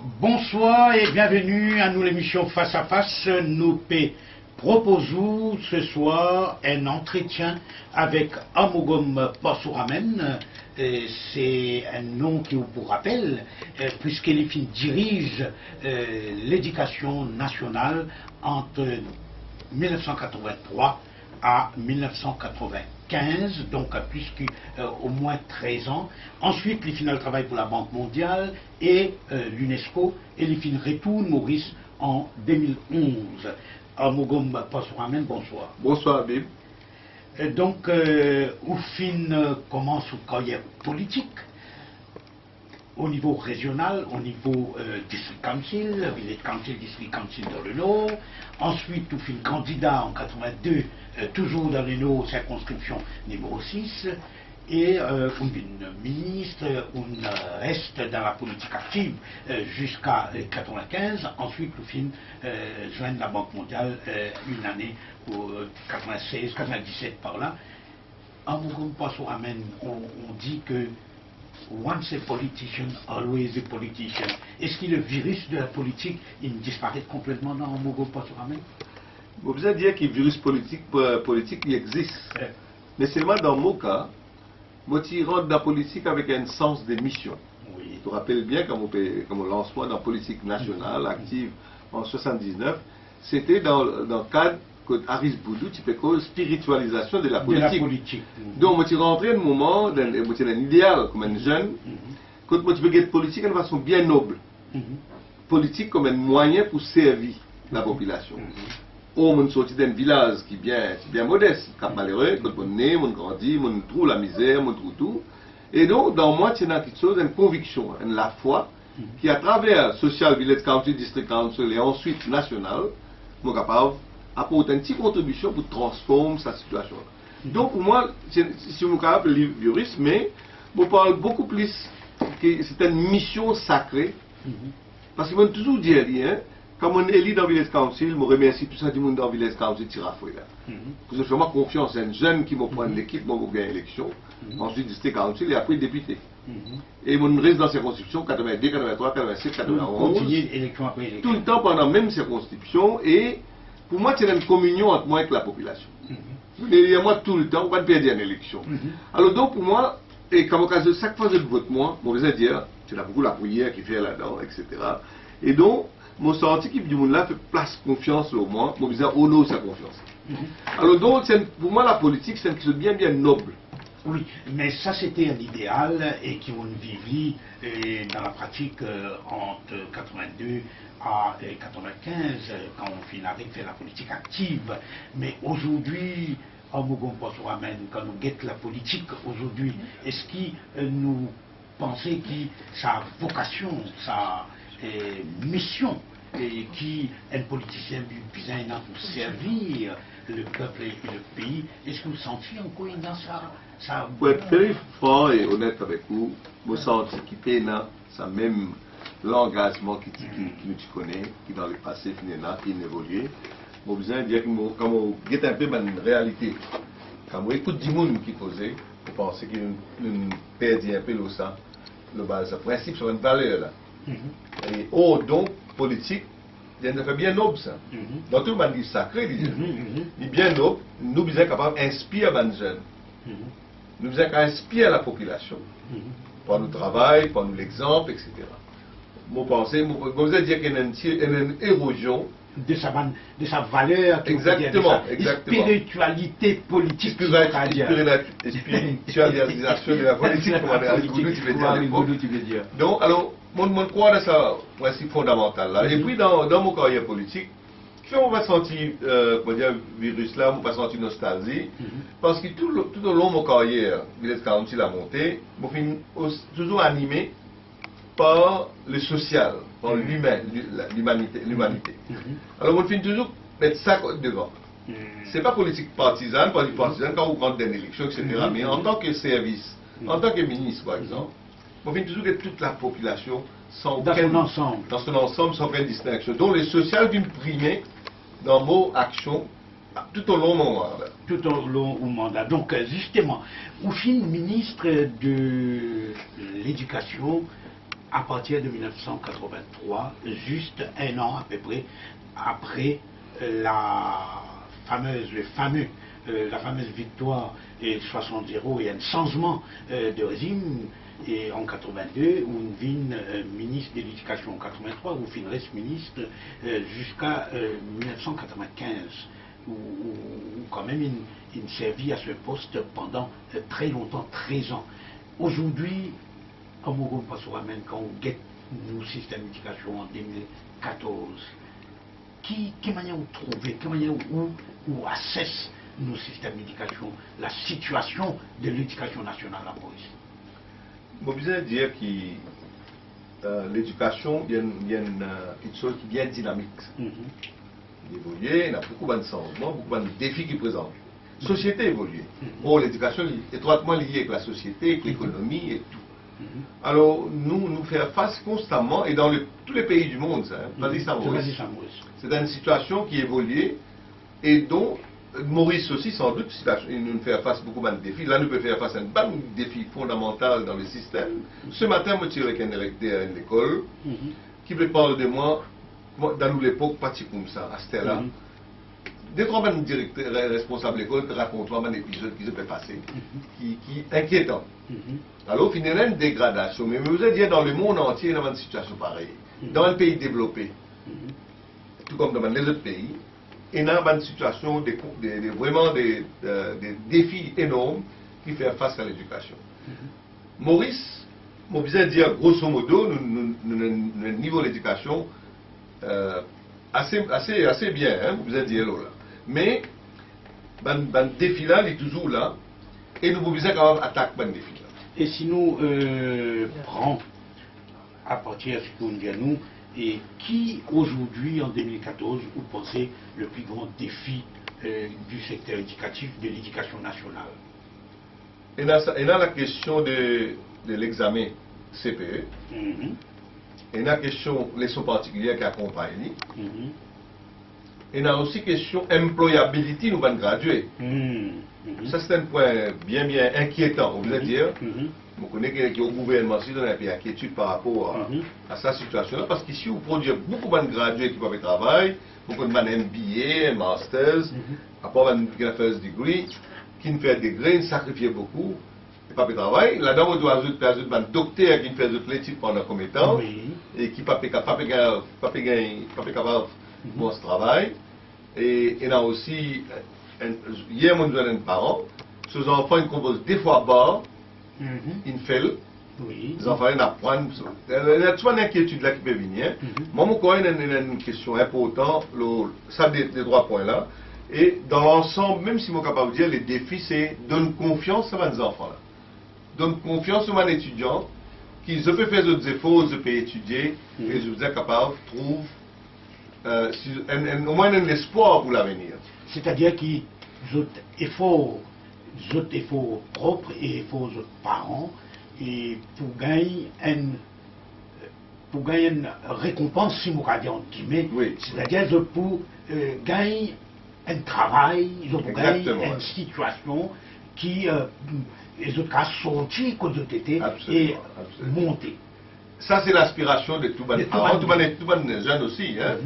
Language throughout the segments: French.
Bonsoir et bienvenue à nous l'émission Face à Face. Nous proposons ce soir un entretien avec Amogom Passouramen. C'est un nom qui vous rappelle, puisqu'il dirige l'éducation nationale entre 1983 à 1995, donc plus qu'au moins 13 ans. Ensuite, il finit le travail pour la Banque mondiale et l'UNESCO, et il finit retourne Maurice en 2011. Amogom Passouramen, bonsoir. Bonsoir, Bib. Donc, Oufine commence une carrière politique au niveau régional, au niveau district council, village council, district council dans le Nord. Ensuite, Oufine candidat en 82, toujours dans le Nord, circonscription numéro 6. Et une ministre, on reste dans la politique active jusqu'à 95. Ensuite, Oufine joigne la Banque mondiale une année pour 96, 97 par là. En Mougoum Passouramen, on dit que once a politician, always a politician. Est-ce que le virus de la politique, il disparaît complètement dans Mougoum Passouramen? Vous pouvez dire que le virus politique, il existe. Mais seulement dans mon cas, moi, je rentre dans la politique avec un sens de mission. Oui. Je me rappelle bien comme lancement dans la politique nationale, active en 79, c'était dans le cadre que Aris Boudou, tu peux cause spiritualisation de la politique. Donc, moi, je suis rentré un moment, dans un idéal comme un jeune, quand moi, tu peux être politique d'une façon bien noble. Politique comme un moyen pour servir la population. On sortit d'un village qui est bien modeste, qui est malheureux, quand on est, on grandit, on trouve la misère, on trouve tout. Et donc, dans moi, il y a quelque chose, une conviction, la foi, qui à travers Social Village Council, District Council et ensuite National, on est capable d'apporter une petite contribution pour transformer sa situation. Donc, pour moi, si on est capable de virus, mais on parle beaucoup plus que c'est une mission sacrée, parce qu'on toujours dit rien. Quand on est élu dans le Village Council, je remercie tout ça du monde dans le Village Council, tire à fouiller là. Parce que je fais moi confiance à un jeune qui me prend l'équipe, moi je gagne l'élection, ensuite District Council et après député. Et on reste dans la circonscription 82, 83, 87, 91. Élection après élection. Tout le temps pendant la même circonscription et pour moi c'est une communion entre moi et la population. Et moi tout le temps, on va perdre une élection. Alors donc pour moi, et comme occasion, chaque fois que je vote moi, je vais dire, c'est beaucoup la prière qui fait là-dedans, etc. Et donc, mon senti qui du monde là fait place confiance au moins, mon disant honore sa confiance. Alors donc, pour moi la politique c'est quelque chose de bien noble. Oui, mais ça c'était un idéal et qui on vivit dans la pratique entre 82 à 95 quand on finit avec la politique active. Mais aujourd'hui, en Mougoum Passouramen, quand nous guette la politique aujourd'hui, est-ce que nous pensons que sa vocation, sa mission, et qui un politicien besoin pour servir le peuple et le pays, est-ce que vous sentez encore dans ça? Pour être très franc et honnête avec vous, je sens qu'il y a ça même l'engagement qui nous connaît, qui dans le passé qui évolue. Je besoin de dire que quand on guette un peu ma réalité, quand on écoute du monde qui causait, je pense que nous perdons un peu le principe sur une valeur là. Et donc, politique, il fait bien noble ça. Dans tout le monde dit sacré, il est bien noble, nous sommes capables d'inspirer les jeunes. Nous sommes capables d'inspirer la population. Par notre travail, par l'exemple, etc. Moi, je veux dire qu'il y a une érosion de sa valeur, exactement, de sa spiritualité politique. Spiritualisation de la politique, tu veux dire. Donc, alors, je crois que c'est un principe fondamental là. Et puis, dans mon carrière politique, on va sentir, le virus là, on va sentir nostalgie, parce que tout au long de mon carrière, Village Council a monté, je suis toujours animé par le social, par l'humanité. Alors, je finis toujours mettre ça devant. Ce n'est pas politique partisane, quand on rentre dans une élection, etc. Mais en tant que service, en tant que ministre, par exemple, je finis toujours que toute la population, dans son ensemble, sans faire distinction. Donc, le social vient primer dans nos actions tout au long de mon mandat. Tout au long du mandat. Donc, justement, Oufine, ministre de l'Éducation, à partir de 1983, juste un an à peu près après la fameuse victoire 60-0 et un changement de régime et en 82, où on vient ministre de l'éducation en 83, où on reste ministre jusqu'à 1995, où quand même il servit à ce poste pendant très longtemps, 13 ans. Aujourd'hui, comme on passe même quand on guette nos systèmes d'éducation en 2014, quelle manière vous trouvez, quelle manière vous assesse nos systèmes d'éducation, la situation de l'éducation nationale à Maurice? Je veux dire que l'éducation, il y a une chose qui est bien dynamique. Il évolue, il y a beaucoup de changements, beaucoup de défis qui présentent. La société évolue. Bon, l'éducation est étroitement liée avec la société, avec l'économie et tout. Alors, nous faisons face constamment, et dans tous les pays du monde, c'est une situation qui évolue et dont Maurice aussi, sans doute, il nous fait face à beaucoup de défis. Là, nous pouvons faire face à un défi fondamental dans le système. Ce matin, je suis avec un directeur de l'école qui me parle de moi, dans l'époque, pas comme ça, à Stella. Des trois directeurs responsables de l'école racontent un épisode qui se fait passer, qui est inquiétant. Alors, finalement, une dégradation. Mais vous allez dire, dans le monde entier, il y a une situation pareille. Dans un pays développé, tout comme dans les autres pays, il y a une situation vraiment des défis énormes qui font face à l'éducation. Maurice, je vais dire, grosso modo, nous avons un niveau d'éducation assez bien, hein, vous allez dire là. Mais, le défi là, il est toujours là, et nous pouvons quand même attaquer ce défi là. Et si nous prenons à partir de ce qu'on dit à nous, et qui aujourd'hui, en 2014, vous pensez le plus grand défi du secteur éducatif, de l'éducation nationale? Il y a la question de l'examen CPE, il y a la question de leçons particulières qui accompagnent. Il y a aussi la question d'employability nous allons graduer. Ça, c'est un point bien inquiétant, on va dire. Je connais qu'il y a au gouvernement aussi dans un pays inquiétude par rapport à sa situation-là, parce qu'ici, vous produisez beaucoup de gradués qui peuvent travailler, beaucoup de MBA, Masters, à part un first degree, qui ne fait des degrés, ils sacrifient beaucoup, et pas de travail. Là-dedans, on doit ajouter un docteur qui fait des études pendant combien de temps, et qui ne peut pas capable de ce travail. Et il y a aussi, hier, on nous a un parent, ces enfants, ils composent des fois bas, ils font, les enfants, ils apprennent. Il y a toujours une inquiétude là qui peut venir. Moi, il y a une question importante, ça des trois points là. Et dans l'ensemble, même si je suis capable de dire, les défis, c'est donner confiance à mes enfants là. Donne confiance à mes étudiants, qu'ils peuvent faire des efforts, ils peuvent étudier, et je vous ai capable de trouver au moins un espoir pour l'avenir. C'est-à-dire qu'ils ont efforts propres et efforts aux parents, et pour gagner une récompense, si on peut dire, c'est-à-dire pour gagner un travail, pour gagner une situation qui les autres cas sortis quand ils étaient et montés. Ça, c'est l'aspiration de tout le parents, tout le jeunes aussi. Hein?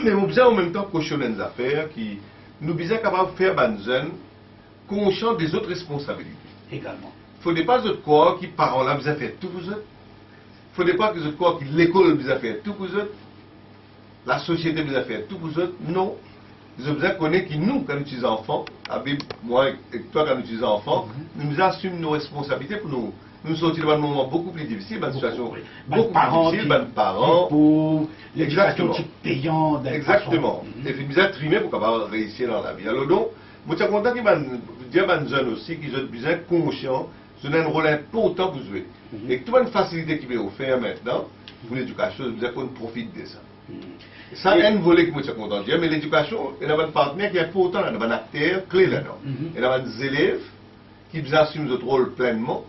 Mais nous devons en même temps cautionner des affaires qui nous sommes capables de faire des jeunes conscients des autres responsabilités. Également. Il ne faut pas que les corps qui parents là vous a fait tout vous autres. Il ne faut pas que les corps qui l'école vous a fait tout vous autres. La société vous a fait tout vous autres. Non. Nous devons connaître que nous, quand nous sommes enfants, moi et toi, quand nous sommes enfants, nous assumons nos responsabilités pour nous sortir d'un moment beaucoup plus difficile, d'une situation beaucoup plus difficile, des parents. Pour l'éducation payante. Exactement. Et puis nous avons trimé pour pouvoir réussir dans la vie. Alors donc, je suis content que dire aux jeunes aussi qu'ils sont bien conscients, c'est un rôle important pour jouer. Et que toute une facilité qui est offerte maintenant pour l'éducation, nous devons profiter de ça. Ça, c'est un volet que je suis content de dire, mais l'éducation, il y a un partenaire qui est important, il y a un acteur clé là-dedans. Il y a des élèves qui assument notre rôle pleinement.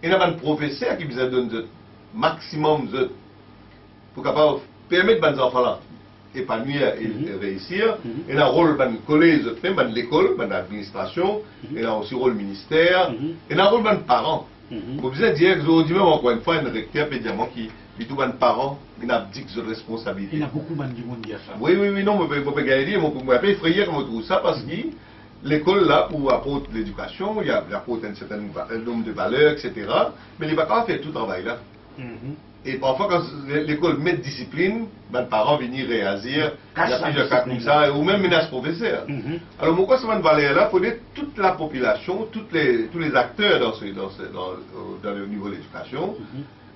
Il y a un professeur qui nous donne le maximum pour permettre à nos enfants d'épanouir et réussir. Il y a un rôle de collège, de l'école, de l'administration, il y a aussi un rôle ministère, il y a un rôle de parents. Vous besoin dire que aujourd'hui même encore une fois, un recteur pédiamant qui tout un parent, il abdique de responsabilité. Il y a beaucoup de monde qui dit ça. Oui, non, je peux gagner, je peux effrayer comme je trouve ça parce que l'école là, pour apporter l'éducation, il apporte un certain nombre de valeurs, etc. Mais il ne va pas faire tout le travail là. Et parfois, quand l'école met discipline, les parents viennent réagir, il y a plusieurs cas comme ça, ou même menace professeur. Alors, pourquoi cette valeur-là, il faut dire toute la population, tous les acteurs dans le niveau de l'éducation,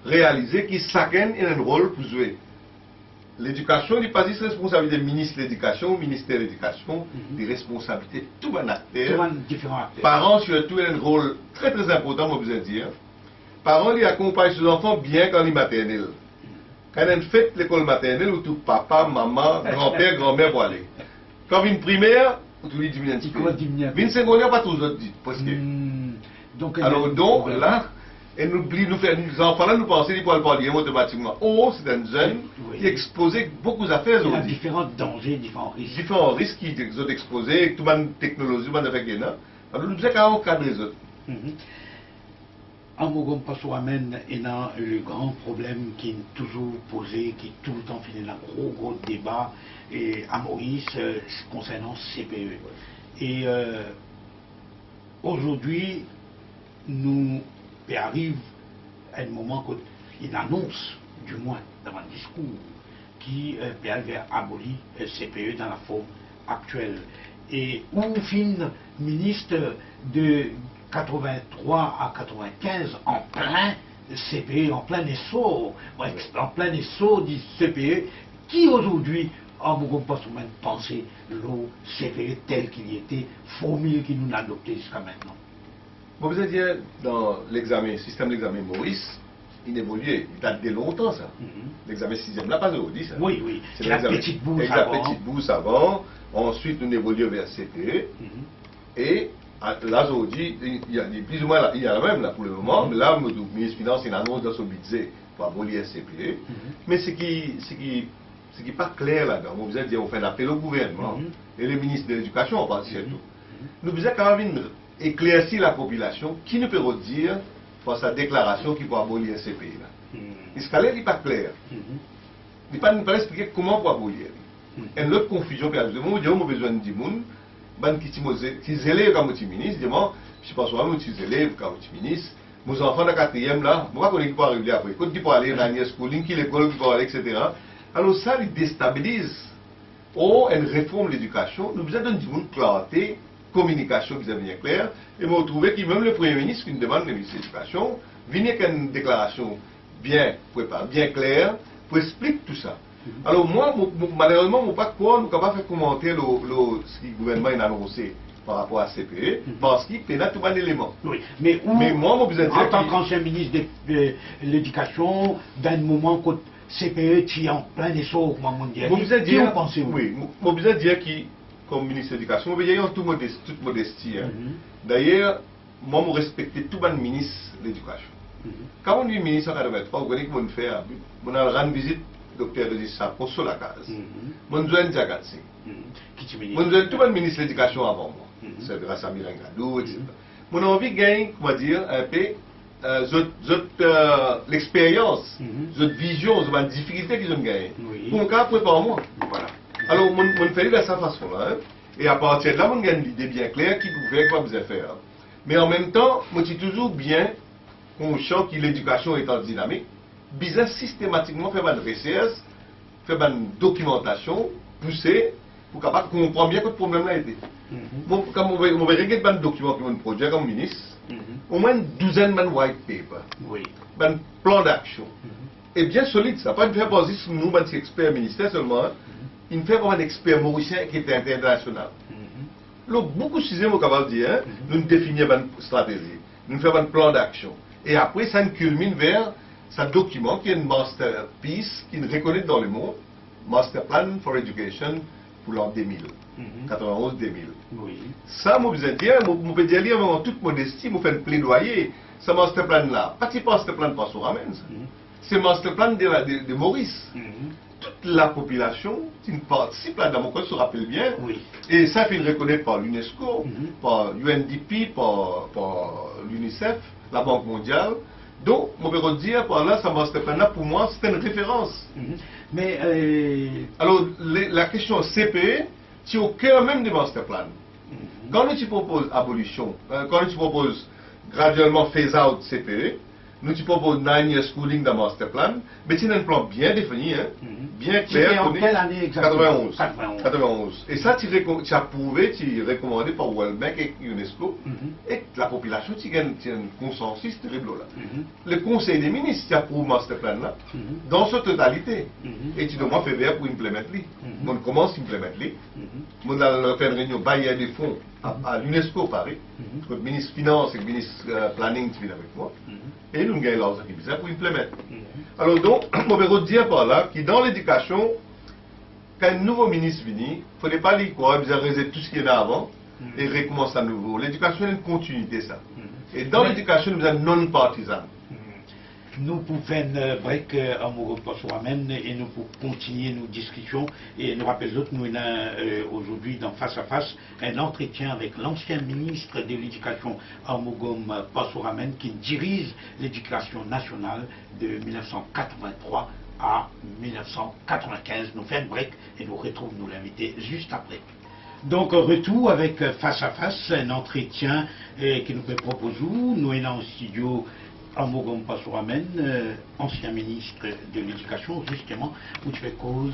réaliser qu'ils chacun a un rôle pour jouer. L'éducation n'est pas juste responsabilité du ministre de l'Éducation, ministère de l'Éducation, des responsabilités de tout un acteur. Parents, surtout, ont un rôle très très important, moi, je veux dire. Parents, ils accompagnent ses enfants bien quand ils sont maternels. Quand ils fait l'école maternelle, où tout papa, maman, grand-père, grand-mère vont aller. Quand ils primaire, tout les diminue un petit peu. Une secondaire, pas tous autres dit. Alors donc, là, et nous faire les enfants là, nous pensons qu'ils peuvent parler automatiquement. Oh, c'est un jeune qui est exposé à beaucoup d'affaires aujourd'hui. Il y a différents dangers, différents risques. Différents risques qui sont exposés, toute la technologie, tout le monde. Alors nous devons encadrer les autres. En Mogom Passoamen, il y a le grand problème qui est toujours posé, qui est tout le temps fini un gros débat et à Maurice concernant CPE. Et aujourd'hui, nous arrive à un moment où il annonce, du moins dans un discours, qui peut abolir le CPE dans la forme actuelle. Et où fin ministre de 83 à 95 en plein CPE, en plein essor du CPE, qui aujourd'hui, en Mogompa Soumen, pensait le CPE tel qu'il était, formule qu'il nous a adopté jusqu'à maintenant. Bon, vous allez dire, dans l'examen, système d'examen Maurice, il évoluait, il date de longtemps ça. L'examen 6e là, pas aujourd'hui ça. Oui, c'est la petite bourse avant. Ensuite, nous évoluons vers CPE. Et là, aujourd'hui, il y a plus ou moins, il y a la même là pour le moment, mais là, le ministre des Finances, il annonce dans son budget pour abolir le CPE. Mais ce qui n'est pas clair là-dedans, vous allez dire, on fait un appel au gouvernement, et le ministre de l'Éducation en partie surtout. Nous devons quand même éclaircir la population qui ne peut pas dire pour sa déclaration qu'il faut abolir le CPE là. Ce cas-là, il n'est pas clair. Il ne peut pas expliquer comment pour abolir. Et l'autre confusion, moi, j'ai besoin de dire, qui élèves comme ministre, je ne pense pas que les élèves comme ministre, mes enfants de 4e là, je ne sais pas comment ils peuvent arriver après. Quand ils peuvent aller dans la schooling, qui l'école, qui peuvent aller, etc. Alors ça, ils déstabilise. Ou une réforme de l'éducation, nous besoin d'une clarté, communication qui est bien claire, et vous trouvez que même le Premier ministre, qui nous demande le ministre de l'Éducation, vient avec une déclaration bien préparée, bien claire, pour expliquer tout ça. Alors moi, malheureusement, je ne sais pas quoi, nous ne pouvons pas faire commenter ce que le gouvernement a annoncé par rapport à CPE, parce qu'il y a tout un élément. Oui, mais moi, en tant qu'ancien ministre de l'Éducation, d'un moment que CPE qui est en plein essor, comment on dit, qui en pensez-vous? Oui, je veux dire que, comme ministre de l'Éducation, je veux dire en toute modestie. D'ailleurs, moi, je respecte tout le ministre de l'Éducation. Quand on dit ministre en 1983, vous voyez comment on fait, on a rendu visite docteur Régis Sarko sur la case. Mon joint Diagatsi. Mon joint tout le ministre de l'Éducation avant moi. C'est grâce à Mirangadou, etc. Mon envie de gagner, comment dire, un peu l'expérience, votre vision, votre difficulté qu'ils ont gagné. Pour mon cas, préparer moi. Voilà. Alors, mon fait de cette façon-là. Et à partir de là, on gagne une idée bien claire qui pouvait quoi vous faire. Mais en même temps, moi, je suis toujours bien conscient que l'éducation est en dynamique. Bizarre systématiquement faire une recherche, faire une documentation poussée pour capable comprendre bien que le problème là été. Quand on va regarder un document qui est un projet comme ministre, au moins une douzaine de white paper, un plan d'action. Et bien solide ça, pas de faire baser sur nous, un expert ministère seulement, il fait vraiment un expert mauricien qui est international. Beaucoup de sujets, je vais dire, nous définissons une stratégie, nous faisons un plan d'action. Et après, ça culmine vers ce document qui est une masterpiece qui est reconnaît dans le monde, Master Plan for Education pour l'an 2000, 91-2000. Ça, je veux dire, je peux dire en toute modestie, je fais un plaidoyer, ce master plan là, pas si master plan pas sur ramène. c'est le master plan de Maurice. Toute la population qui participe à la démocratie se rappelle bien. Oui. Et ça fait reconnaître par l'UNESCO, par UNDP, par l'UNICEF, la Banque mondiale. Donc, on peut dire par là, ce master plan-là, pour moi, c'est une référence. Mais alors, la question CPE, c'est au cœur même du master plan. Quand tu proposes abolition, quand tu proposes graduellement phase out CPE, nous tu proposes 9 years schooling dans le master plan, mais c'est un plan bien défini, hein, bien clair. C'était en quelle année exactement? 91. Et ça, tu as approuvé, tu es recommandé par World Bank et UNESCO, et la population, tu as un consensus terrible là. Le Conseil des ministres, tu approuve le master plan là, dans sa totalité. Et tu demandes faire pour implémenter. On commence à implémenter. On a fait une réunion baillée des fonds à l'UNESCO Paris. Le ministre Finance et le ministre Planning qui viennent avec moi. Et nous avons gagné l'argent qui pour implémenter. Alors donc, on veut dire par là que dans l'éducation, quand un nouveau ministre vient, il ne faudrait pas lui quoi, il réaliser tout ce qu'il y a avant et recommencer à nouveau. L'éducation est une continuité ça. Et dans l'éducation, nous sommes non partisans. Nous pouvons faire break en Mogo Passouramen et nous pouvons continuer nos discussions. Et nous rappelons que nous avons aujourd'hui dans Face à Face un entretien avec l'ancien ministre de l'Éducation en Mogo Passouramen qui dirige l'éducation nationale de 1983 à 1995. Nous faisons un break et nous retrouvons nous l'invité juste après. Donc, retour avec Face à Face, un entretien que nous proposons. Nous sommes en studio Amogom Passouramen, ancien ministre de l'Éducation, justement, nous faisons cause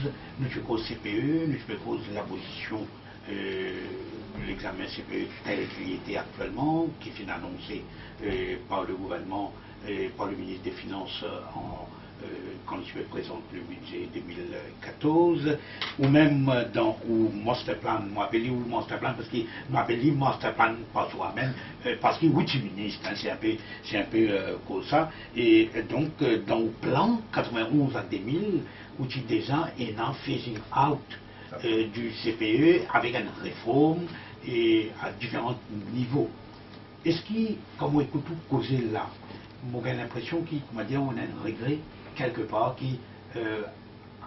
CPE, nous faisons cause l'abolition de l'examen CPE tel qu'il était actuellement, qui est annoncé par le gouvernement, par le ministre des Finances quand il présente le budget 2014, ou même dans le master plan, je m'appelle master plan parce qu'il m'appelle master plan Passouramen, parce qu'il est ministre, hein, c'est un peu comme ça. Et donc, dans le plan 91 à 2000, où il déjà est un phasing out du CPE avec une réforme et à différents niveaux. Est-ce que, comme on écoute tout causer là, j'ai l'impression qu'on a un regret quelque part qui,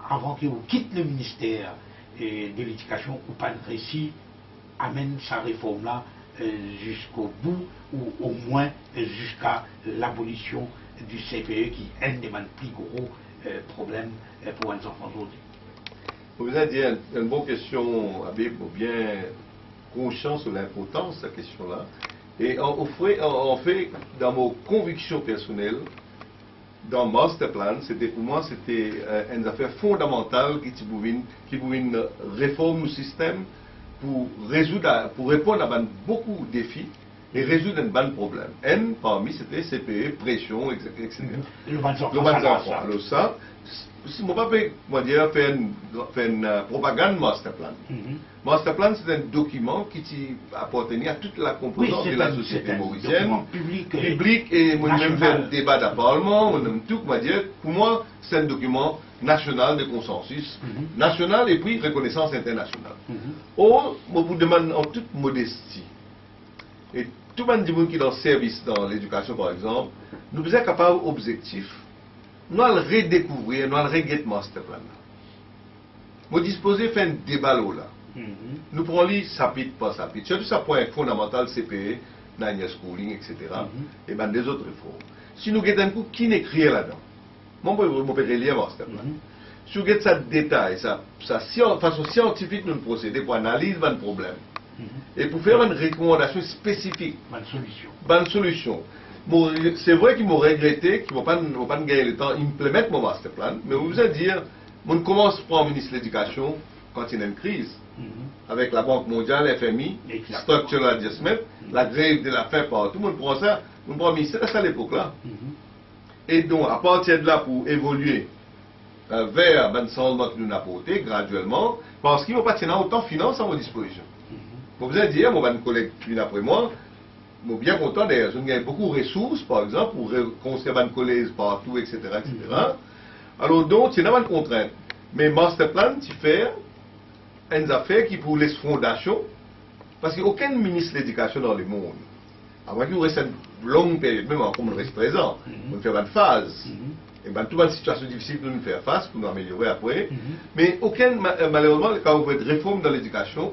avant qu'il quitte le ministère de l'Éducation, ou pas de récit, amène sa réforme-là jusqu'au bout, ou au moins jusqu'à l'abolition du CPE, qui est un des plus gros problèmes pour les enfants aujourd'hui. Vous avez dit une bonne question, Habib, bien conscience de l'importance de cette question-là. Et en fait, dans mes convictions personnelles, dans le master plan, pour moi, c'était une affaire fondamentale qui pouvait une réforme du système pour répondre à beaucoup de défis et résoudre un bon problème. Un, parmi, c'était CPE, pression, etc. Le bon enfant. Alors ça, si mon papa, faire une propagande master plan. Master plan, c'est un document qui appartenait à toute la composante de la société mauricienne. Public et moi même fait un débat dans le Parlement, tout, pour moi, c'est un document national de consensus, national et puis reconnaissance internationale. Or, je vous demande en toute modestie, et tout le monde qui est dans le service, dans l'éducation par exemple, nous sommes capables d'objectifs. Nous allons le redécouvrir, nous allons le regretter master plan. Nous disposons de faire un débat là. Nous prenons les chapitre par chapitre. Surtout ça point fondamental CPE, 9 years schooling, etc. Et bien des autres réformes. Si nous regardons un coup qui écrit là-dedans, moi je peux relire master plan. Si nous regardons ça détail, ça façon scientifique nous procéder pour analyser le problème. Et pour faire une recommandation spécifique. Bonne solution. C'est vrai qu'ils m'ont regretté, qu'ils ne vont pas gagner le temps d'implémenter mon master plan, mais vous allez dire, on commence par le ministre de l'Éducation quand il y a une crise, avec la Banque mondiale, FMI, Structural Adjustment, la grève de la faim partout, on prend ça, on prend le ministère, c'est à l'époque-là. Et donc, à partir de là, pour évoluer vers le changement que nous avons apporté graduellement, parce qu'il ne va pas tenir autant de finances à mon disposition. Vous allez dire, mon collègue qui vient après moi, je suis bien content d'ailleurs, je gagne beaucoup de ressources, par exemple, pour construire un collège partout, etc. Alors donc, c'est une contrainte. Mais master plan, tu fais une affaire qui pour les fondations, parce qu'il n'y a aucun ministre de l'éducation dans le monde, à moins qu'il reste une longue période, même comme on reste présent, on fait une phase, Et ben, toute une situation difficile pour nous faire face, pour nous améliorer après. Mais malheureusement, quand vous faites réforme dans l'éducation,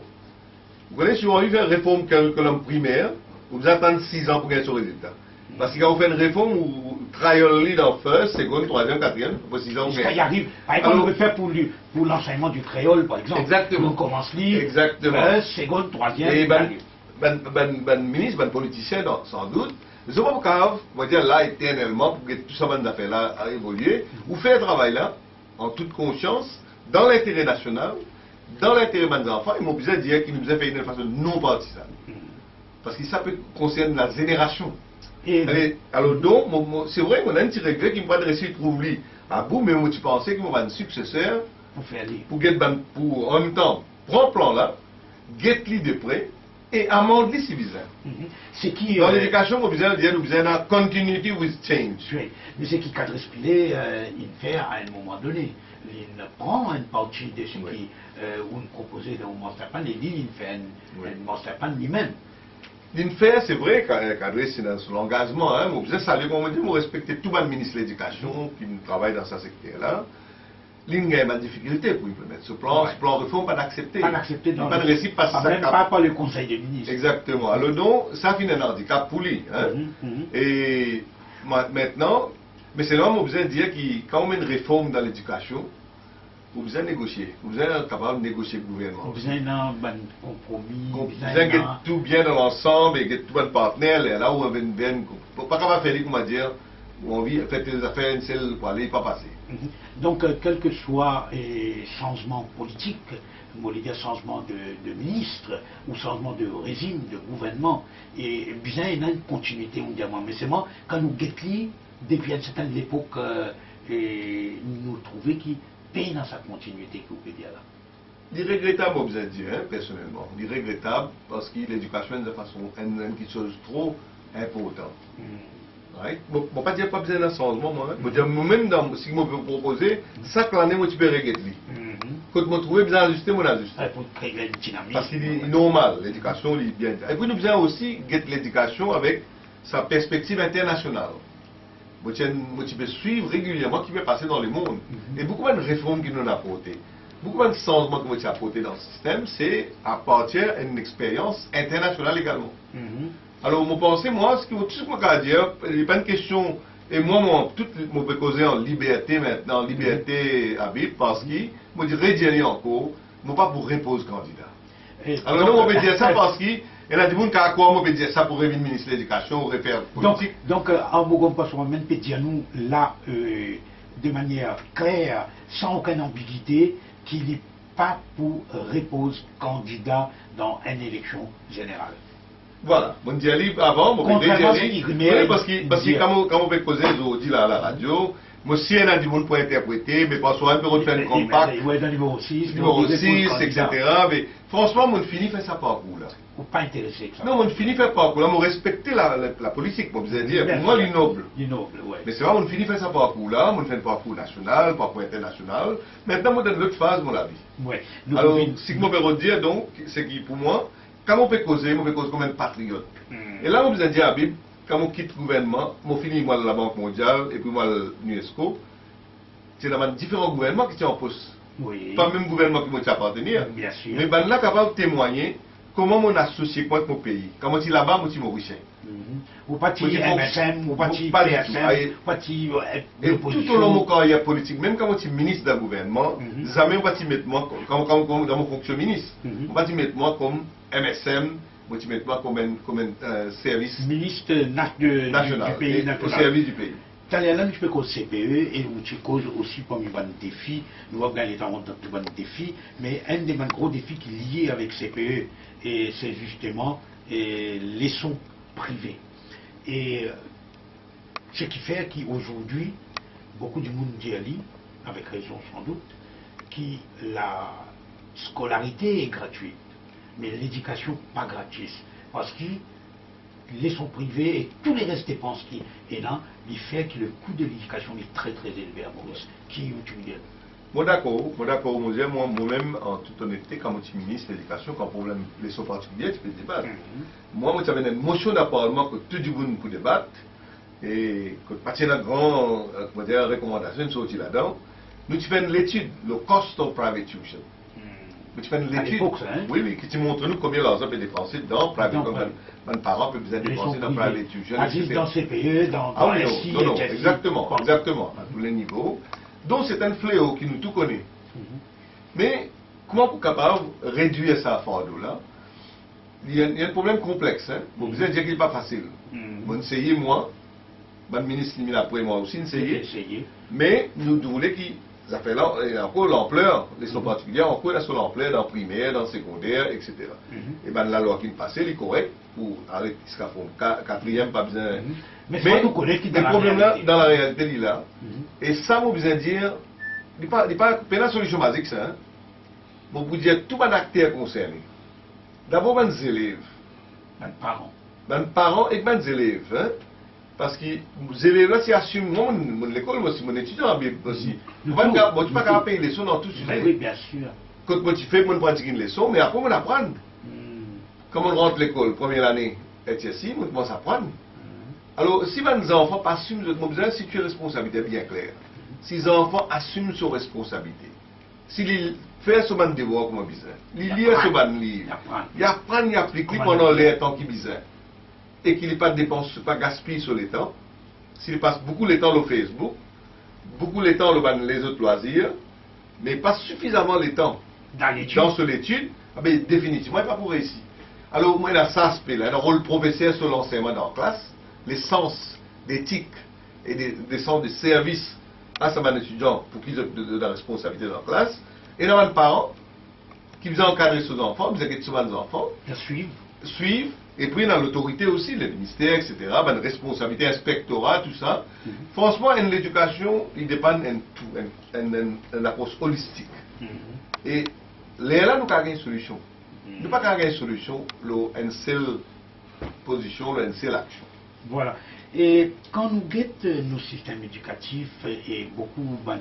vous connaissez, si vous avez fait une réforme que l'homme primaire, vous attendez 6 ans pour gagner son résultat. Parce que quand vous faites une réforme, vous travaillez dans first, second, troisième, quatrième, pour 6 ans. Jusqu'à y arrive. Par exemple, on peut faire pour l'enseignement du créole, par exemple. Exactement. On commence lire, exactement. First, second, troisième. Et ben ministre, ben politicien, sans doute, ne sont pas capables, on va dire là, éternellement, pour que tout ça, ben affaires là, a évolué, ou faire un travail là, en toute conscience, dans l'intérêt national, dans l'intérêt des enfants, et mon besoin de dire qu'il nous a fait d'une façon non partisane. Parce que ça peut concerner la génération. Alors donc, c'est vrai qu'on a un petit regret qui me va adresser de trouver à bout, mais moi tu pensais qu'il va un successeur pour en même temps prendre le plan là, get-li de près et amender si besoin. Dans l'éducation, nous besoin de continuity with change. Mais c'est qui cadre spilé, il fait à un moment donné. Il prend une partie de ce qui on proposait dans le master plan et il fait un master plan lui-même. L'INFER, c'est vrai, cadré c'est dans son engagement, hein, mais vous saluer, comme on dit, vous respectez tout le ministre de l'Éducation qui travaille dans ce secteur-là. L'INFER a ma difficulté pour implémenter ce plan de réforme, pas d'accepter. Pas d'accepter, non. Pas de récit, pas par le Conseil des ministres. Exactement. Alors donc, ça finit un handicap pour lui. Hein. Et maintenant, mais c'est là, on besoin de dire que quand on met une réforme dans l'éducation, vous besoin de négocier. Vous êtes capable de négocier avec le gouvernement. Vous besoin d'un compromis. Vous besoin de tout bien dans l'ensemble et de tout bon partenaire. Là où on veut bien. Pas capable de faire, comment dire, où on vit, faire des affaires, une seule pour aller, pas passer. Donc, quel que soit changement politique, vous voulez dire changement de ministre ou changement de régime, de gouvernement, et bien il y a une continuité mondialement. Mais c'est moi, quand nous guettons, depuis une certaine époque, nous trouvons qu'il paye dans sa continuité, que vous pouvez dire là. Il est regrettable, vous avez dit, hein, personnellement. Il est regrettable parce que l'éducation est de façon une chose trop importante. Right? Je ne peux pas dire pas besoin d'un changement, moi. Je dire moi-même, si je peux proposer, chaque année, je peux regretter. Quand je trouve besoin d'ajuster, je ajuster. Pour créer une dynamique. Parce qu'il est normal, l'éducation est bien. Et puis nous besoin aussi de l'éducation avec sa perspective internationale. Je peux suivre régulièrement ce qui peut passer dans le monde. Et beaucoup de réformes qui nous ont apportées, beaucoup de changements que nous avons apportés dans le système, c'est à partir d'une expérience internationale également. Alors, je pense, moi, tout ce que je peux dire, il n'y a pas une question. Et moi, tout je peux causer en liberté maintenant, en liberté habite, parce que je dirais encore, je ne pas pour reposer candidat. Alors, nous, on peut dire ça parce que. Il y a des gens qui ont dit ça pour revenir ministre de l'Éducation ou refaire politique. Donc, en Mougom Passoua, même peut dire nous, là, de manière claire, sans aucune ambiguïté, qu'il n'est pas pour repose candidat dans une élection générale. Voilà, on dit avant, on peut dire parce que quand on peut causer, on dit là à la radio, moi si il y a des gens pour interpréter, mais parfois on peut refaire un compact, numéro 6, etc. Mais franchement, on finit faire ça parcours là. Ou pas intéressé ça. Non, on finit faire parcours là, on respecter la politique, moi vous allez dire, pour moi l'innoble. L'innoble, oui. Mais c'est vrai, on finit faire ça parcours là, on fait un parcours national, parcours international. Maintenant, on donne l'autre phase, mon avis. Ouais. Alors, ce que je peux dire donc, c'est que pour moi, quand on peut causer comme un patriote. Et là, on vous a dit à Bib, quand on quitte le gouvernement, on finit moi la Banque mondiale et puis moi l'UNESCO, c'est dans différents gouvernements qui sont en poste. Oui. Pas même gouvernement qui m'ont appartenir. Bien sûr. Mais ben là, capable de témoigner comment on associe avec mon pays. Quand on dit là-bas, on dit mon richesse. Ou pas de MSM, ou pas de PSM, ou pas de et tout au long de mon carrière politique, même quand je suis ministre d'un gouvernement, jamais on va te mettre moi comme dans mon fonction ministre. On va te mettre moi comme MSM, on va te mettre moi comme un service ministre national du pays, au service du pays. Là, je peux cause CPE et tu causes aussi parmi les défis. Nous avons gagné dans les défis, mais un des gros défis qui est lié avec CPE, et c'est justement les sons privés. Et ce qui fait qu'aujourd'hui, beaucoup de monde dit, avec raison sans doute, que la scolarité est gratuite, mais l'éducation pas gratuite. Parce que les sons privés et tous les restes dépenses qui est là, il fait que le coût de l'éducation est très très élevé à Maurice. Qui tu me dis? Moi d'accord, moi-même, en toute honnêteté, quand je suis ministre de l'Éducation, quand problème les sons particuliers, tu peux débattre. Moi, j'avais une motion d'appartement que tout le monde peut débattre, Et quand partir notre grande recommandation de sortir là-dedans, nous faisons l'étude, le cost of private tuition. Nous faisons l'étude, oui, oui, qui montre nous combien l'argent peut dépenser dans private tuition. Mes parents peuvent bien dépenser dans private tuition. Dans CPE, dans SI, non, exactement, exactement, à tous les niveaux. Donc c'est un fléau qui nous tout connaît. Mais comment pour capable de réduire ça à fardeau-là? Il y a un problème complexe. Hein? Vous dire qu'il n'est pas facile. Vous essayez, moi, le ministre après moi aussi, essayez. Mais nous voulons qu'il y a encore l'ampleur, les sont particulières, encore sur l'ampleur dans le primaire, dans le secondaire, etc. Et bien la loi qui est passée, elle est correcte pour avec ce qu'on fait, quatrième, pas besoin. Mais le problème là, dans la réalité, il est là. Et ça, vous besoin dire, il n'y a pas une solution basique, ça. Hein? Bon, vous dire tout les acteurs concernés. D'abord, les élèves. Les parents et les élèves. Hein? Parce que les élèves, là, c'est assumé. Moi, l'école, moi, c'est mon étudiant aussi. Tu ne peux pas payer les leçons dans tout sujet. Oui, bien sûr. Quand moi, tu fais, moi, je pratique une leçon, mais après, on apprend. Quand on rentre à l'école, première année, et ici, on commence à apprendre. Alors, si les enfants assument, je besoin si tu as une responsabilité bien claire. Si les enfants assument ses responsabilités, s'ils font ce ban devoir comme besoin, ils lisent ce ban livre, ils apprennent, ils appliquent pendant les temps qu'ils besoin, et qu'ils ne pas dépensent, pas gaspillent sur les temps, s'ils passent beaucoup de temps au Facebook, beaucoup de temps dans les autres loisirs, mais pas suffisamment de temps dans l'étude, définitivement, il n'est pas pour réussir. Alors, moi, il y a ça aspect-là, le rôle professeur sur l'enseignement dans la classe, les sens d'éthique et des sens de service à ces étudiants pour qu'ils aient de la responsabilité dans la classe, et dans les parents qui vous encadrent ces enfants, vous avez souvent des enfants, suivent, et puis dans l'autorité aussi, le ministère, etc., une responsabilité, inspectorat, tout ça. Franchement, l'éducation, il dépend d'une approche holistique. Et là, nous avons une solution. Nous n'avons pas une solution, une seule position, une seule action. Voilà. Et quand nous guettons nos systèmes éducatifs, et beaucoup de gens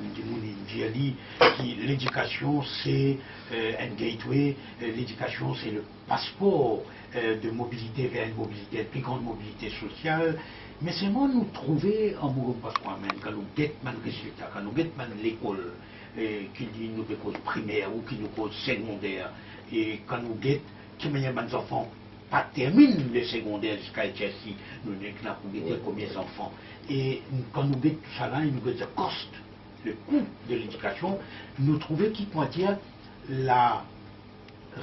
disent que l'éducation c'est un gateway, l'éducation c'est le passeport de mobilité vers une mobilité, une plus grande mobilité sociale, mais c'est moi nous trouver en mouvement passeport quand nous guettons les résultats, quand nous guettons l'école, qui dit nous école primaire ou qui nous école secondaire, et quand nous guettons qui mène les enfants pas termine le secondaire jusqu'à HSI, nous n'avons combien d'enfants. Et quand nous guettons tout ça là, nous guettons le cost, le coût de l'éducation, nous trouvons qu'il peut dire la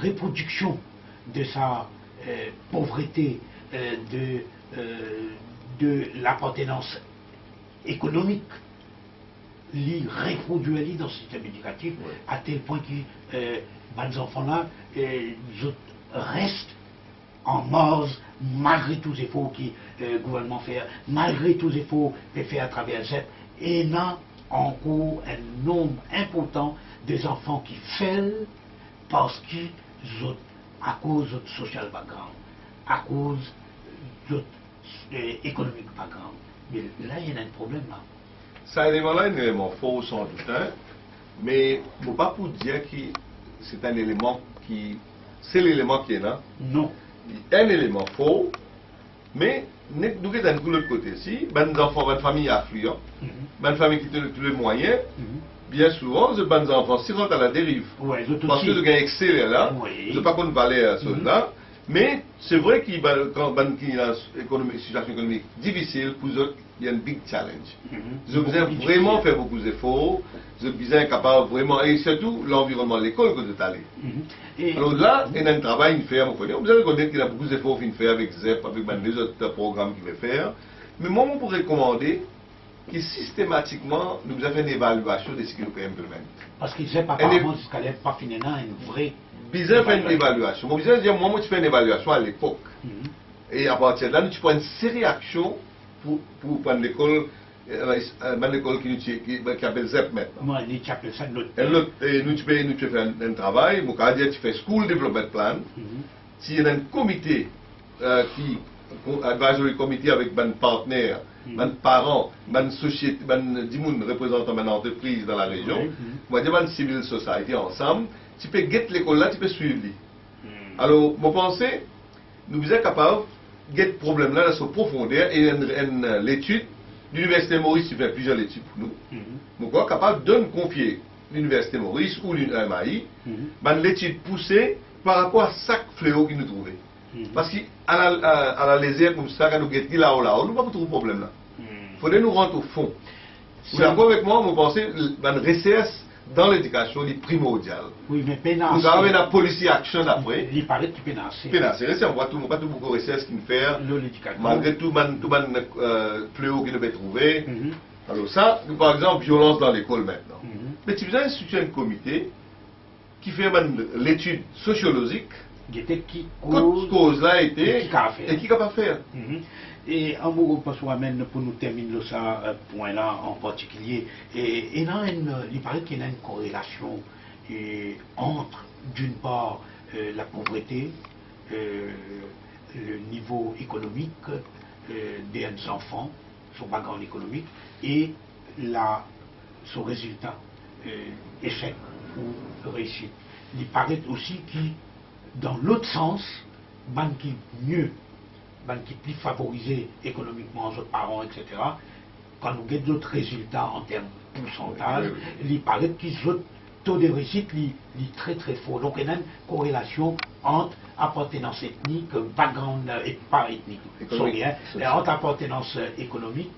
reproduction de sa pauvreté, de l'appartenance économique, li reproduit dans le système éducatif, à tel point que les enfants là restent en marge, malgré tous les efforts que le gouvernement fait, malgré tous les efforts qu'il fait à travers ZEP, et il y a encore un nombre important des enfants qui faillent parce que, à cause de social background, à cause de économique background. Mais là, il y a un problème là. Ça élément-là, un élément faux sans doute, hein? Mais il ne faut pas pour dire que c'est un élément qui... C'est l'élément qui est là. Non. Un élément faux, mais nous sommes de l'autre côté ici, les enfants, les familles affluentes, les familles qui ont tous les moyens, bien souvent, les enfants s'y rendent à la dérive. Parce que vous avez excès là, je ne sais pas qu'on parlait à cela, mais c'est vrai qu'il y a une situation économique difficile, pour eux, il y a un big challenge. Ils ont besoin vraiment faire beaucoup d'efforts, ils ont besoin capable vraiment, et surtout l'environnement, l'école que vous êtes allé. Alors là, il y a un travail à faire, vous allez reconnaître qu'il y a beaucoup d'efforts à faire avec ZEP, avec les autres programmes qu'il va faire. Mais moi, je pourrais recommander que systématiquement, nous avons fait une évaluation de ce que nous pouvons implémenter. Parce que ZEP, apparemment, jusqu'à l'aide pas finalement, une vraie. Besoin de faire une évaluation. Moi, besoin de dire, moi, tu fais une évaluation à l'époque. Et à partir de là, tu prends une série d'actions pour prendre l'école. L'école qui appelle ZEP maintenant. Moi, tu appelles ça notre. Et nous, tu fais un travail, tu fais School Development Plan. Si il y a un comité advisory committee avec un partenaire, un parent, une société, un représentant d'une entreprise dans la région, moi, je une civil society ensemble, tu peux guetter l'école là, tu peux suivre. Alors, je pense, nous sommes capables des problèmes là, dans son profondeur, et l'étude de l'Université Maurice, qui fait plusieurs études pour nous, nous sommes capables de nous confier l'Université Maurice ou l'UMAI, l'étude poussée par rapport à chaque fléau qui nous trouvait. Parce qu'à la légère, comme ça, quand nous guettons là-haut, nous n'avons pas trouvé de problème là. Il faudrait nous rendre au fond. Vous êtes d'accord avec moi, vous pensez que la recherche dans l'éducation est primordiale. Oui, mais pénal. Nous avons la policy action après. Il paraît que pénal. Pénal, on voit tout, pas tout beaucoup de recherche qui nous fait. Malgré tout, le fléau qui nous avait trouvé. Alors ça, par exemple, violence dans l'école maintenant. Mais tu as institué un comité qui fait l'étude sociologique. Qui cause là été et qui capable faire. Et en mot pour nous terminer ça point là en particulier et il paraît qu'il y a une corrélation entre d'une part la pauvreté, le niveau économique des enfants, son background économique et son résultat échec ou réussite. Il paraît aussi qu'il dans l'autre sens, ban qui mieux, ban qui plus favorisé économiquement aux autres parents, etc., quand nous avons d'autres résultats en termes de pourcentage, il paraît qu'ils ont taux de réussite très très fort. Donc il y a une corrélation entre appartenance ethnique, background et pas ethnique, entre appartenance économique,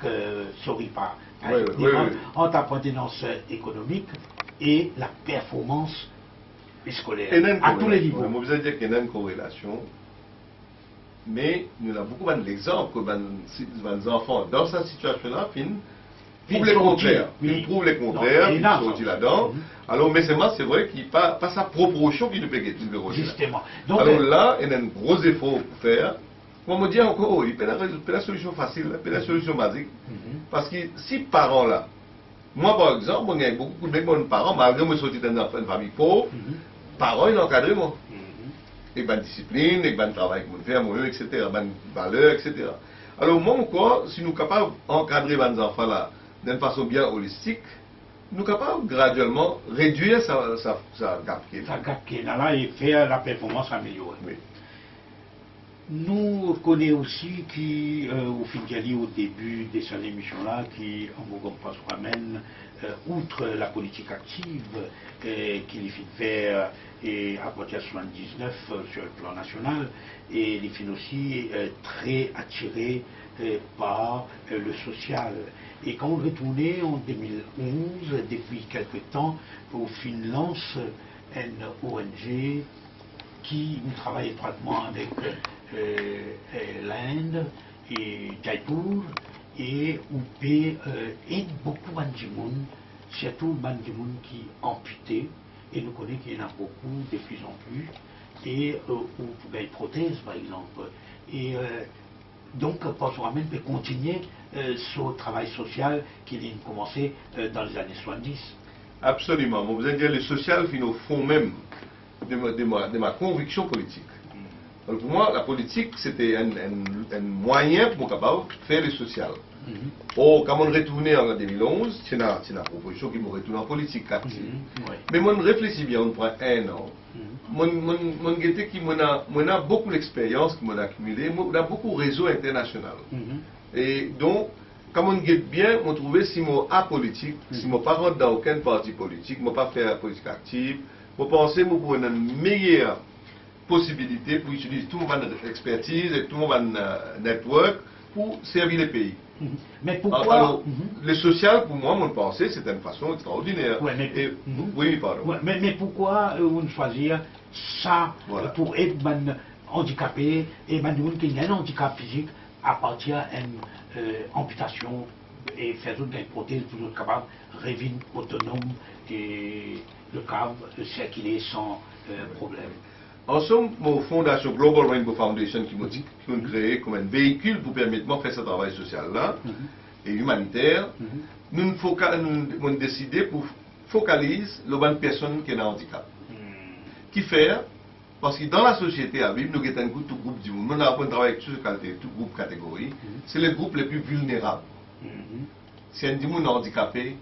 entre appartenance économique et la performance scolaire, à tous les niveaux. Vous allez dire qu'il y a une corrélation, mais nous avons beaucoup d'exemples que les enfants dans cette situation-là prouvent les contraires. Ils prouvent les contraires, ils sont aussi là-dedans. Alors, mais c'est vrai qu'il n'y a pas sa proportion qui nous peut justement. Donc, alors là, il y a un gros effort pour faire. On me dit encore, il n'y a pas de solution facile, il n'y a pas de solution magique. Parce que si parents là, moi par exemple, il y a beaucoup de bons parents, malgré que je suis sorti d'une famille pauvre, parents, ils encadrent moi. Et bonne discipline, et bon travail que je fais, etc., bonne valeur, etc. Alors, moi encore, si nous sommes capables d'encadrer nos enfants là d'une façon bien holistique, nous sommes capables graduellement réduire sa gap qui est là et faire la performance améliorée. Oui. Nous connaissons aussi qui, au Fingali, au début de cette émission-là, qui, en vous ramène, outre la politique active qu'il fait faire et à partir de 1979 sur le plan national, et il fait aussi très attiré par le social. Et quand on retournait en 2011, depuis quelque temps, au Finlande, une ONG qui travaille étroitement avec l'Inde et Jaipur et où aide beaucoup de gens, surtout de gens qui amputés, et nous connaissons qu'il y en a beaucoup de plus en plus, et ou pour des prothèses par exemple. Et donc, Port-Ramène peut continuer ce travail social qu'il a commencé dans les années 70. Absolument. Vous allez dire le social, au fond même de ma conviction politique. Alors pour moi, la politique, c'était un moyen pour capable de faire le social. Quand on retournait en 2011, c'est une proposition qui me retourne en politique active. Mais moi, je réfléchis bien, on prend un an. Mon guetté qui a beaucoup d'expérience, qui m'a accumulé, on a beaucoup de réseaux internationaux. Et donc, quand on guette bien, on trouvait si moi apolitique, si moi pas rentre dans aucun parti politique, moi pas faire politique active, moi penser moi pour une meilleure possibilité pour utiliser tout mon expertise et tout mon network pour servir le pays. Mais pourquoi alors, le social, pour moi, mon pensée, c'est une façon extraordinaire. Oui, pardon. Mais pourquoi on choisir ça pour être handicapé et qui a un handicap physique à partir d'une amputation et faire toute une prothèse pour être capable de revenir autonome et le câble circuler sans problème. En somme, mon fondation Global Rainbow Foundation qui m'a créé comme un véhicule pour permettre de faire ce travail social-là et humanitaire, nous avons décidé pour focaliser les bonnes personnes qui ont un handicap. Qui fait, parce que dans la société à vivre, nous avons tout groupe du monde, nous avons travaillé avec tout groupe catégorie, c'est les groupes les plus vulnérables. Si un monde handicapé,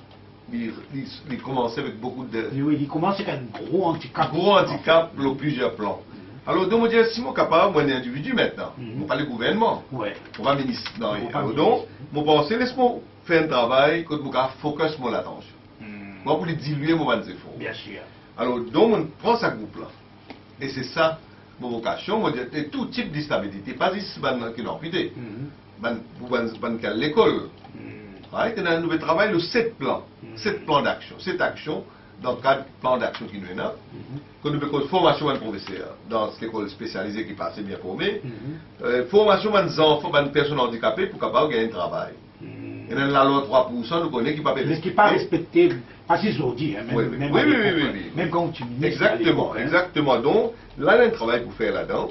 il commence avec beaucoup de... Oui, il commence avec un gros handicap. Gros handicap sur plusieurs plans. Alors, donc, je dis, si je suis capable, moi, un individu maintenant, je pas le gouvernement, on va ministre. Alors, donc, je pense, laisse-moi faire un travail que je focus mon attention. Moi, pour les diluer mon efforts. Bien sûr. Alors, donc, on prend ce groupe-là. Et c'est ça, mon vocation, moi, tout type d'instabilité, pas juste qui l'ont quitté. Pour l'école. Nous devons travailler le 7 plans. 7 plans d'action. 7 actions dans le cadre du plan d'action qui nous est là. Que nous avons formation d'un professeur dans l'école spécialisée qui passe bien formée. Formation des enfants, des personnes handicapées pour capable gagner un travail. Et dans la loi 3%, nous connaissons qui ne mais ce qui n'est pas respecté, pas si aujourd'hui, même quand tu mets exactement. Donc, là, il y a un travail pour faire là-dedans.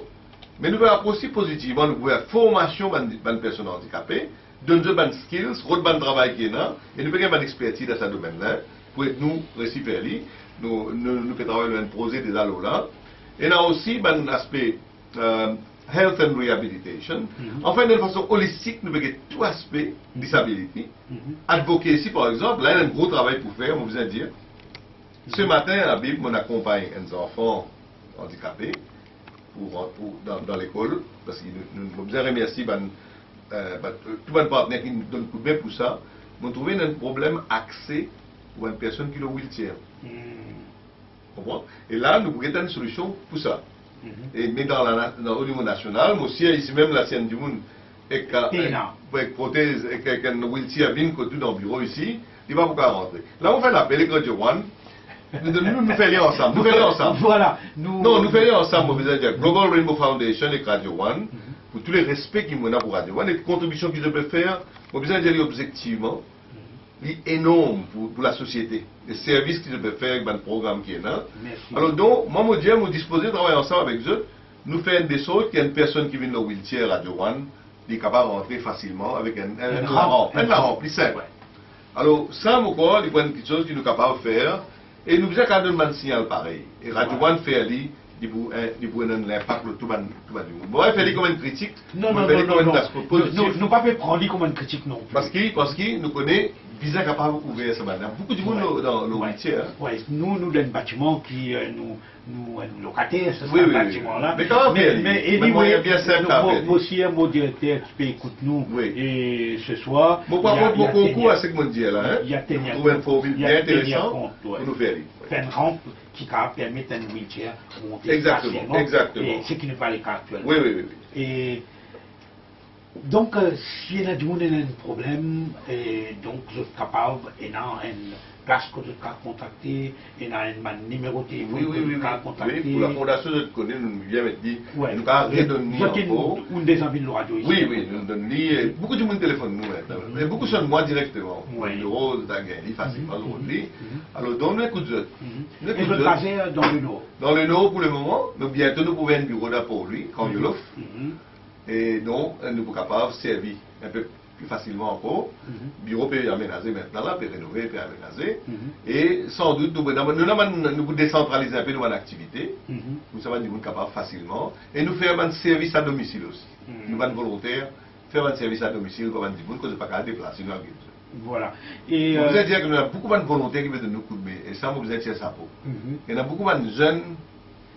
Mais nous voulons aussi positivement, nous voulons faire formation des personnes handicapées, donner des skills, des travail qui est là, et nous voulons avoir une expertise dans ce domaine-là, pour être nous récipients, nous faisons travailler dans un projet des allos là. Et là aussi, un aspect health and rehabilitation. Enfin, de façon holistique, nous avons tout aspect disability. Advocacy, par exemple, là, il y a un gros travail pour faire, on vous a dire. Ce matin, à la Bible, on accompagne des enfants handicapés dans l'école, parce que nous avons remercié tous les partenaires qui nous donnent coup de main pour ça. Nous avons trouvé un problème accès pour une personne qui est en wheelchair. Et là, nous avons une solution pour ça. Mais au niveau national, moi aussi, ici même, la scène du monde, avec prothèse, avec un wheelchair vient dans le bureau ici, il va pouvoir rentrer. Là, on fait l'appel, les Radio One. Nous faisons ensemble. Voilà. Nous faisons ensemble, on veut dire Global Rainbow Foundation et Radio One, pour tous les respects qu'ils ont pour Radio One et les contributions qu'ils peuvent faire, on veut dire objectivement, énorme pour la société. Les services qu'ils peuvent faire avec le programme qui est là. Alors donc, moi, je dis, nous disposer de travailler ensemble avec eux, nous faisons des choses qu'il y a une personne qui vient dans le wheelchair Radio One, qui est capable de rentrer facilement avec une rampe, plus simple. Alors, ça, encore, il y a quelque chose que nous sommes capables de faire. Et nous faisons quand même un signal pareil. Et Radio One fait aller, il y a un impact sur tout le monde. Bon, il fait comme une critique. Non, nous ne pas prendre comme une critique non plus. Parce que nous connaissons visa capable d'ouvrir ça maintenant. Beaucoup de monde dans le métier. Oui, nous avons un bâtiment qui nous locataires, ce bâtiment-là. Mais quand même, il y a bien ça. Aussi, mon directeur qui peut écouter nous. Et ce soir. Bon, par contre, mon concours à ce que je dis là, il y a trouvé un profil bien intéressant pour nous faire. Faire une rampe qui permet à un wheelchair de monter exactement. Et ce qui n'est pas le cas actuellement. Oui. Et donc, si il y a un problème, donc je suis capable, et dans une place que je peux contacter, et dans un numéro de téléphone que je peux contacter. Oui, pour la fondation, je connais, nous viens me dire, nous avons redonné une des envies de radio ici. Oui, nous donnons, beaucoup de monde téléphone nous, et beaucoup sont moi directement. Le numéro de gagner facilement, alors donc nous écoutons. Et je passais dans le Nord. Dans le Nord pour le moment, mais bientôt nous pouvons un bureau là pour lui, quand il l'offre. Et donc, nous sommes capables de servir un peu plus facilement encore. Le bureau peut aménager maintenant, là, peut rénover, peut aménager. Et sans doute, nous pouvons décentraliser un peu nos activités. Nous sommes capables facilement. Et nous faisons un service à domicile aussi. Nous sommes volontaires, faire un service à domicile pour les gens qui ne sont pas capables de déplacer. Voilà. Et vous allez dire que nous avons beaucoup de volontaires qui veulent nous coup de main. Et ça, vous êtes ça pour. Il y a beaucoup de jeunes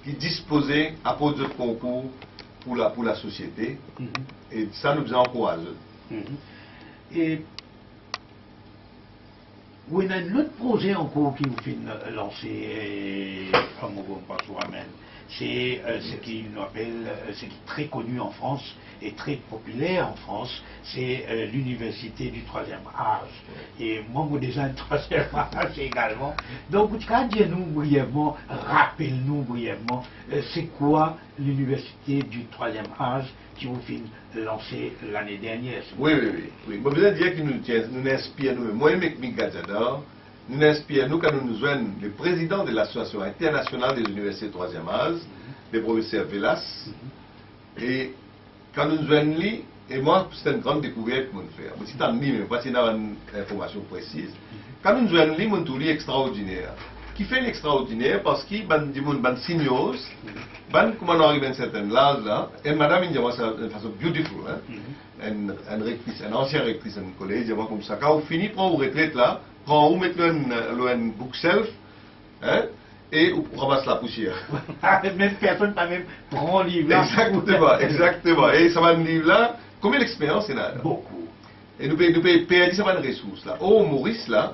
qui disposent à poser de concours pour la société, et ça nous encourage. Et il y a un autre projet encore qui nous fait lancer, c'est ce qu'on appelle, ce qui est très connu en France et très populaire en France, c'est l'université du troisième âge. Et moi, je déjà un troisième âge également. Donc, dis-nous brièvement, rappelle-nous brièvement, c'est quoi l'université du troisième âge qui vous fait lancer l'année dernière? Oui. Je veux dire que nous inspirons, moi et Mika Djadar, nous inspirons quand nous joignons le président de l'Association internationale des universités de troisième âge, le professeur Velas. Et quand nous joignons lui, et moi, c'est une grande découverte pour nous faire. C'est un livre, mais pas si une information précise. Quand nous joignons lui, nous est extraordinaire. Qui fait l'extraordinaire parce qu'il y a des signaux, comme on arrive à un certain âge là, et madame, il dit de façon beautiful, une ancienne rectrice, un collège, comme ça, quand on finit, prend une retraite là, prend ou mettre un bookshelf, et on ramasse la poussière. Même personne pas même prend le livre là. Exactement, exactement. Et ça va le livre là, combien d'expérience il y a là? Beaucoup. Et nous payons ça va une ressource là. Au Maurice là,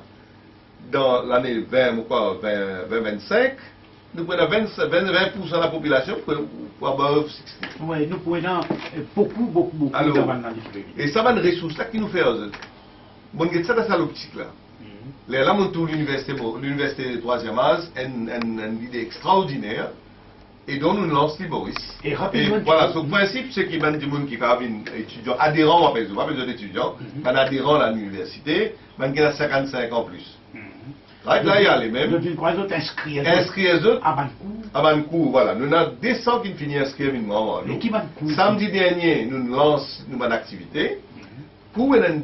dans l'année 2025, nous prenons 20% de la population pour above 60. Oui, nous prenons beaucoup Alors, dans l'industrie. et ça va une ressource là qui nous fait bon, ça dans l'optique là. Là, on tourne l'université de 3e âge, une idée extraordinaire, et donc nous lançons les Maurice. Et voilà, ce principe, c'est qu'il y a des gens qui sont étudiants, adhérents, pas besoin d'étudiants, adhérents à l'université, qui ont 55 ans plus. Là, il y a les mêmes. Nous avons inscrits les autres à Bancourt. À Bancourt, voilà. Nous avons 200 qui finissent inscrire minimum. Samedi dernier, nous lançons une activité pour une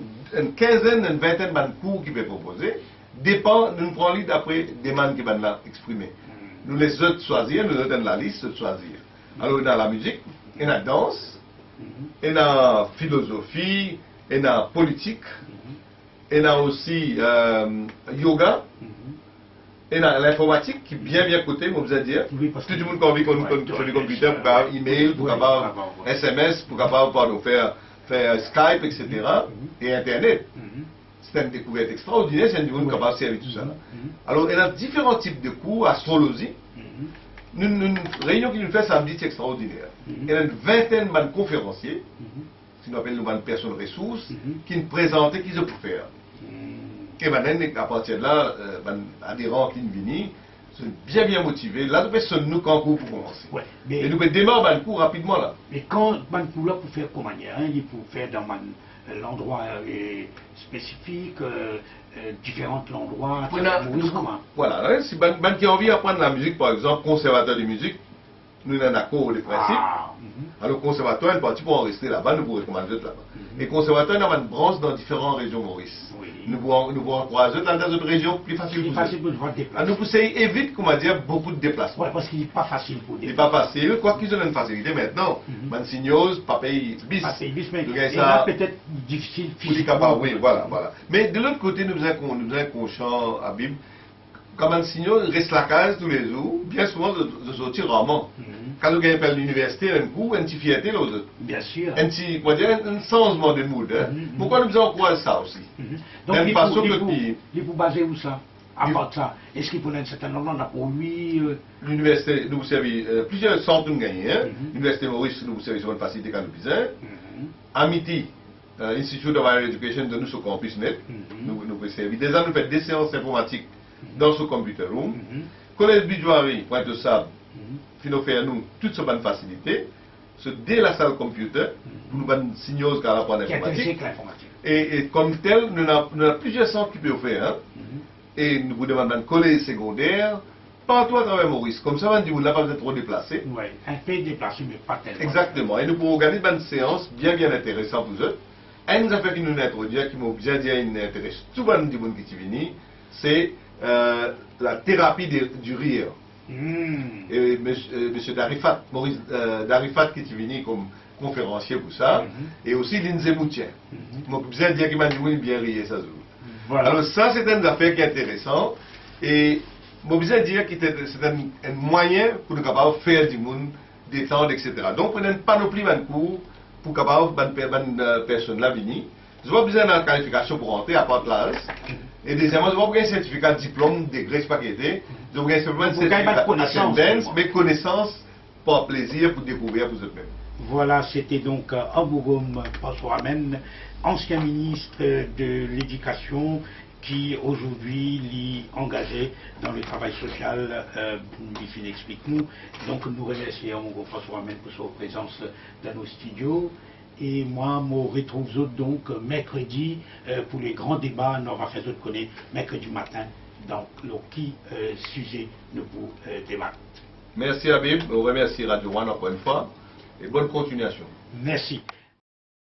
quinzaine, une vingtaine de cours qui peuvent proposer. Dépend, nous prenons d'après des demandes qui vont exprimer. Nous les autres choisir, nous donnons la liste de choisir. Alors, il y a la musique, il y a la danse, il y a la philosophie, il y a la politique. Il y a aussi yoga, il y a l'informatique qui est bien coté, moi vous allez dire. Oui, parce tout le monde qui a envie sur le computer, pour avoir email, pour avoir SMS, pour avoir faire Skype, etc. Et Internet. C'est une découverte extraordinaire, c'est un monde capable de servir tout ça. Alors il y a différents types de cours, astrologie. Une réunion qui nous fait samedi, c'est extraordinaire. Il y a une vingtaine de conférenciers, ce qu'on appelle une personne ressources, qui nous présentent ce qu'ils peuvent faire. Et maintenant, à partir de là, les adhérents qui viennent, sont bien motivés. Là, nous faisons nous quand pour commencer. Ouais, et nous démarrer le cours rapidement là. Mais quand le cours là, pour faire comment dire, il faut faire dans l'endroit spécifique, différents endroits. Voilà, si quelqu'un qui a envie d'apprendre la musique, par exemple, conservateur de musique, nous avons un accord de principe. Alors, conservatoire, une partie pour en rester là-bas, nous vous recommandons là-bas. Et conservatoire, nous avons une branche dans différentes régions Maurice. Nous vous encourageons dans d'autres régions plus faciles pour vous déplacer. Nous poussons évite, comment dire, beaucoup de déplacements. Oui, parce qu'il n'est pas facile pour déplacer. Il n'est pas facile, quoi qu'ils ont une facilité maintenant. Mansignos, pas payer bis. Mais là, peut-être difficile physiquement. Oui, voilà. Mais de l'autre côté, nous avons un conscient à Bible. Quand Mansignos reste la case tous les jours, bien souvent de sortir rarement. Quand nous gagnons l'université, un coup, une petite fierté aux autres. Bien sûr. Un petit, un changement de mood. Pourquoi nous encourageons ça aussi? Donc, il faut baser où ça? À part ça, est-ce qu'il faut un certain nombre pour lui? L'université, nous vous servez plusieurs centres de gagner. L'université Maurice, nous vous servez sur une facilité quand nous pisons. Amity, Institute of Higher Education, de nous sur Campus Net, nous vous servez. Déjà, nous faisons des séances informatiques dans ce computer room. Collège Bidjouari, Pointe de Sable, nous faire nous toutes ces bonnes facilités. Dès la salle computer, nous avons signaux par rapport à l'informatique. Et comme tel, nous avons plusieurs centres qui peuvent faire. Et nous vous demandons un collège secondaire, partout à travers Maurice. Comme ça, on n'a pas besoin de trop déplacer. Oui, un peu déplacé, mais pas tellement. Exactement. Et nous pouvons organiser une séance bien intéressante pour eux. Une affaire qui nous introduit, qui m'a bien dit, qui intéresse tout le monde qui vient, c'est la thérapie du rire. Et M. Darifat, Maurice Darifat qui est venu comme conférencier pour ça, et aussi Lindsay Moutien. Moi, bien dire qu'il m'a dit bien rire ça. Voilà. Alors ça, c'est une affaire qui est intéressante, et moi, bien dire que c'est un moyen pour nous capables de faire du monde, détendre, etc. Donc, on a une panoplie de cours pour capable de personnes là venir. Je n'ai pas besoin d'une qualification pour rentrer à part l'âge. Et deuxièmement, je n'ai pas besoin d'un certificat de diplôme, degré, spaghetti. Je n'ai pas besoin d'un certificat d'attendance, mais connaissance pour plaisir, pour découvrir pour eux-mêmes. Voilà, c'était donc Ambougoum Passoamen, ancien ministre de l'Éducation, qui aujourd'hui est engagé dans le travail social, Bifin explique-nous. Donc nous remercions Ambougoum Passoamen pour sa présence dans nos studios. Et moi, je retrouve donc mercredi pour les grands débats. Nous allons faire d'autres connaître mercredi matin. Donc, qui sujet nous vous débattre. Merci Habib, on remercie Radio One encore une fois et bonne continuation. Merci.